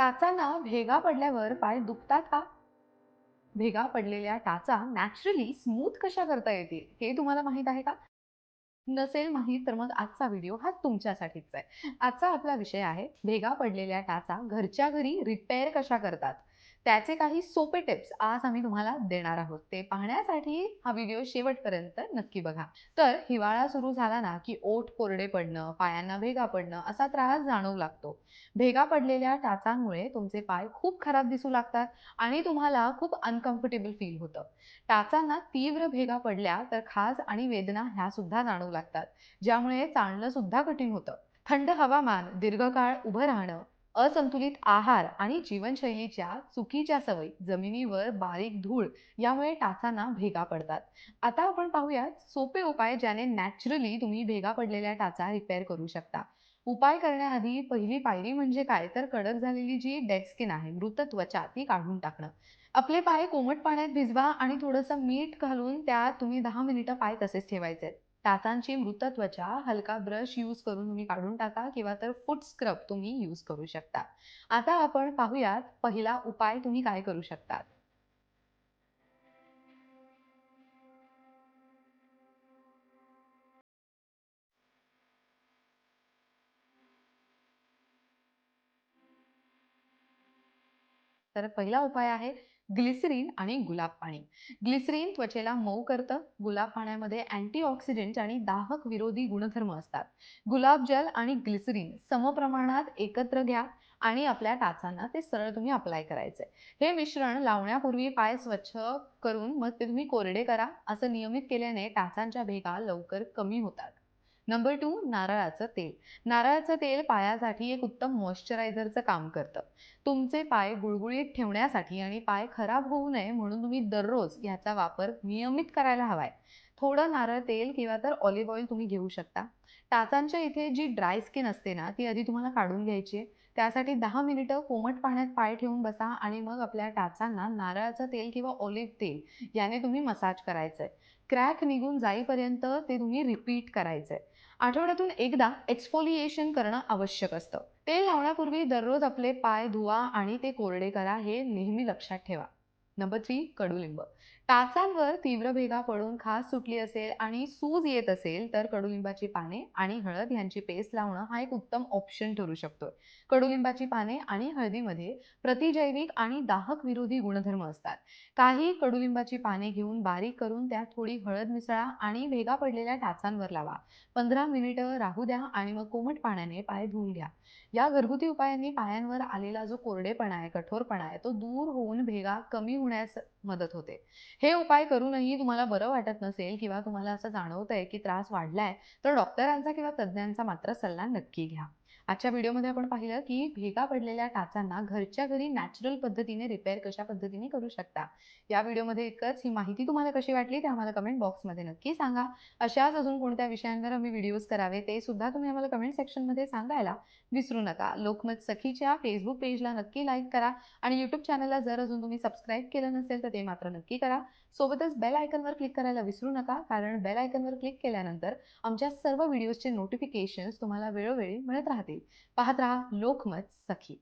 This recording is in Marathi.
टाचांना भेगा पडल्यावर पाय दुखतात का? भेगा पडलेल्या टाचा नॅचरली स्मूथ कशा करता येतील हे तुम्हाला माहित आहे का? नसेल माहीत तर मग आजचा व्हिडिओ हा तुमच्यासाठीच आहे. आजचा आपला विषय आहे भेगा पडलेल्या टाचा घरच्या घरी रिपेअर कशा करतात. त्याचे काही सोपे टिप्स आज आम्ही तुम्हाला देणार आहोत. ते पाहण्यासाठी हा व्हिडिओ शेवटपर्यंत नक्की बघा. तर हिवाळा सुरू झाला ना की ओठ कोरडे पडणं, पायांना भेगा पडणं असा त्रास जाणवू लागतो. भेगा पडलेल्या टाचांमुळे तुमचे पाय खूप खराब दिसू लागतात आणि तुम्हाला खूप अनकम्फर्टेबल फील होतं. टाचांना तीव्र भेगा पडल्या तर खाज आणि वेदना ह्या सुद्धा जाणवू लागतात, ज्यामुळे चालणं सुद्धा कठीण होतं. थंड हवामान, दीर्घकाळ उभं राहणं, असंतुलित आहार आणि जीवनशैलीच्या चुकीच्या सवयी, जमिनीवर बारीक धूळ यामुळे टाचांना भेगा पडतात. आता आपण पाहूयात सोपे उपाय ज्याने नॅचरली तुम्ही भेगा पडलेल्या टाचा रिपेअर करू शकता. उपाय करण्याआधी पहिली पायरी म्हणजे काय तर कडक झालेली जी डेड स्किन आहे, मृत त्वचा ती काढून टाकणं. आपले पाय कोमट पाण्यात भिजवा आणि थोडंसं मीठ घालून त्यात तुम्ही 10 मिनिटं पाय तसेच ठेवायचे. टाचांची मृत त्वचा हलका ब्रश यूज करून तुम्ही काढून टाका किंवा तर फूट स्क्रब तुम्ही यूज करू शकता. आता आपण पाहूयात पहिला उपाय तुम्ही काय करू शकता. तर पहिला उपाय आहे ग्लिसरीन आणि गुलाब पाणी. ग्लिसरीन त्वचेला मऊ करतं. गुलाब पाण्यामध्ये अँटीऑक्सिडंट आणि दाहक विरोधी गुणधर्म असतात. गुलाब जल आणि ग्लिसरीन समप्रमाणात एकत्र घ्या आणि आपल्या टाचांना ते सरळ तुम्ही अप्लाय करायचे. हे मिश्रण लावण्यापूर्वी पाय स्वच्छ करून मग ते तुम्ही कोरडे करा. असं नियमित केल्याने टाचांच्या भेगा लवकर कमी होतात. नंबर 2, नारळाचं तेल. नारळाचं तेल पायासाठी एक उत्तम मॉइश्चरायझरचं काम करतं. तुमचे पाय गुळगुळीत ठेवण्यासाठी आणि पाय खराब होऊ नये म्हणून तुम्ही दररोज याचा वापर नियमित करायला हवाय. थोडं नारळ तेल किंवा तर ऑलिव्ह ऑइल तुम्ही घेऊ शकता. टाचांच्या इथे जी ड्राय स्किन असते ना ती आधी तुम्हाला काढून घ्यायची आहे. त्यासाठी 10 मिनिटं कोमट पाण्यात पाय ठेवून बसा आणि मग आपल्या टाचांना नारळाचं तेल किंवा ऑलिव्ह तेल याने तुम्ही मसाज करायचंय. क्रॅक निघून जाईपर्यंत ते तुम्ही रिपीट करायचंय. आठवड्यातून एकदा एक्सफोलिएशन करणं आवश्यक असतं. तेल लावण्यापूर्वी दररोज आपले पाय धुवा आणि ते कोरडे करा हे नेहमी लक्षात ठेवा. नंबर 3, कडुलिंब. टाचांवर तीव्र भेगा पडून खाज सुटली असेल आणि सूज येत असेल तर कडुलिंबाची पाने आणि हळद यांची पेस्ट लावणं हा एक उत्तम ऑप्शन ठरू शकतो. कडुलिंबाची पाने आणि हळदीमध्ये प्रतिजैविक आणि दाहक विरोधी गुणधर्म असतात. काही कडुलिंबाची पाने घेऊन बारीक करून त्यात थोडी हळद मिसळा आणि भेगा पडलेल्या टाचांवर लावा. 15 मिनिटं राहू द्या आणि मग कोमट पाण्याने पाय धुवून घ्या. या घरगुती उपायांनी पायांवर आलेला जो कोरडेपणा आहे, कठोरपणा आहे, तो दूर होऊन भेगा कमी होण्यास मदत होते. हे उपाय करूनही तुम्हाला बरं वाटत नसेल किंवा तुम्हाला असं जाणवतंय की त्रास वाढलाय, तर डॉक्टरांचा किंवा तज्ञांचा मात्र सल्ला नक्की घ्या. आजच्या व्हिडिओमध्ये आपण पाहिलं की भेगा पडलेल्या टाचांना घरच्या घरी नॅचरल पद्धतीने रिपेअर कशा पद्धतीने करू शकता. या व्हिडिओमध्ये इतकंच. ही माहिती तुम्हाला कशी वाटली ते आम्हाला कमेंट बॉक्समध्ये नक्की सांगा. अशाच अजून कोणत्या विषयांवर आम्ही व्हिडिओज करावे ते सुद्धा तुम्ही आम्हाला कमेंट सेक्शनमध्ये सांगायला विसरू नका. लोकमत सखीच्या फेसबुक पेजला नक्की लाईक करा आणि यूट्यूब चॅनलला जर अजून तुम्ही सबस्क्राईब केलं नसेल तर ते मात्र नक्की करा. सोबतच बेल आयकॉनवर क्लिक करायला विसरू नका, कारण बेल आयकॉनवर क्लिक केल्यानंतर आमच्या सर्व व्हिडिओजचे नोटिफिकेशन्स तुम्हाला वेळोवेळी मिळत राहतील. पाहत रहा लोकमत सखी.